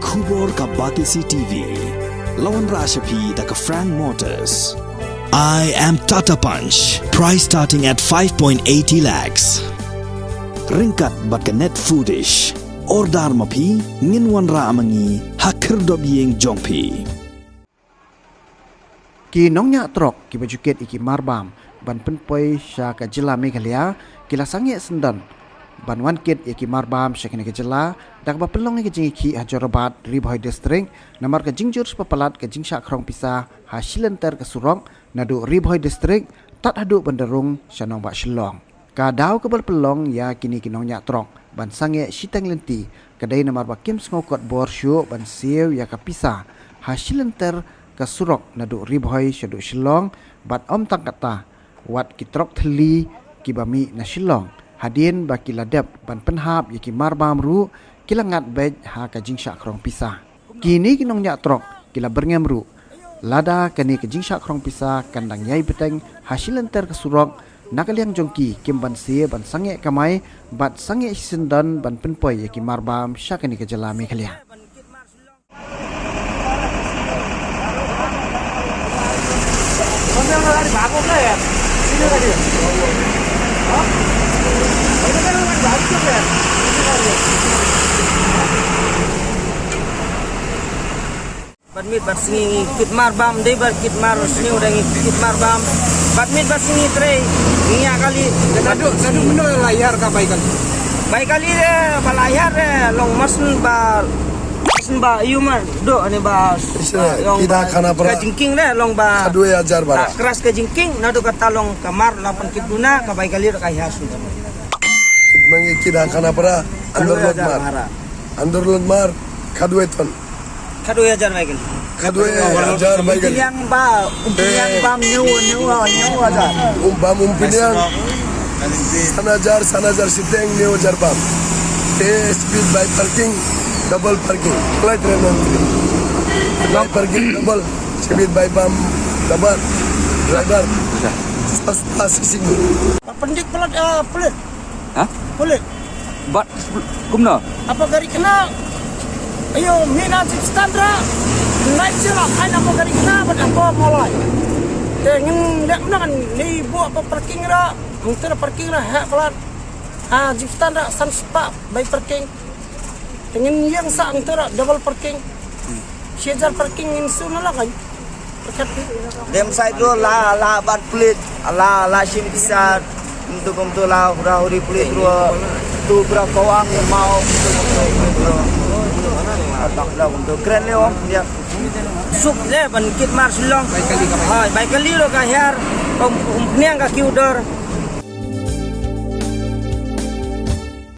Kubor ka Batisi TV. Lawan Rashapi da ka Frank Motors. I am Tata Punch. Price starting at 5.80 lakhs. Ringkat bat ka Net Foodish. Ordar mapi nginwan ra amangi hakir dob yeng jongpi. Ki nongnya trok ki bajuket iki marbam ban penpoi sya ka jila Meghalaya kila sangi sendan ban wanket iki marbam syakene ke jila dak ba pelong ke jingi ki Hajorabat Ribhoi district namar ke jingjur pepalat ke jingsha krong pisah hasilenter ke surong nadu Ribhoi district tat hadu banderung syanong ba Shillong ka dau ke pelong ya kini kinongnya trok ban sangi sitang lenti kedai namar ba kim ngokot bor syu ban siew ya ka pisah hasilenter ke surok nadu Ribhoi syadu Shillong bat om tang kata wat kitrok theli kibami na Shillong hadin baki ladap ban penhap yaki marbam ru kilangat bej ha ka jingsha krong pisah kini kinong nya trok kila berngem ru lada kani ka jingsha krong pisah kandang yai beteng hasilenter ke surok nakaliang jongki kim ban sie ban sange kamai bat sange sendan ban penpoi yaki marbam syakani ke jala Meghalaya. Badmit batsingi kit marbam dei bar kit mar sniu dangi kit marbam badmit batsingi tre ngia kali nadu benda layar ka baik kali de balayar long masen ba yumar do ani ba long kita khana pra kajingking de long ba 2000 bara keras kajingking nadu kata long kamar 8 kit duna ka baik kali ka hiasu mangi kita khana pra andor mar kadweton kadwe ajar baik kali kadwe ajar baik kali yang ba bam nyu ajar bam umpiniang sanajar siteng nyu ajar bam speed by parking double parking flight rental parking double speed by bam double driver passing pendik pelat pelit hah pelit bat kumna apa gari kena ayo mina standra naik sila kain apa gari kena bat apa mulai dengan dak kan ni buat apa parking ra mungkin parking ra hak pelat jeep standra san spa by parking dengan yang sa antara double parking sejar parking insuna lah kan dem side do la bat plate la sim bisa untuk la huri plate ro tu bra kawang mau tak dah untuk keren le om dia sup le ban kit mar Shillong baik kali lo ka her niang ka kiudor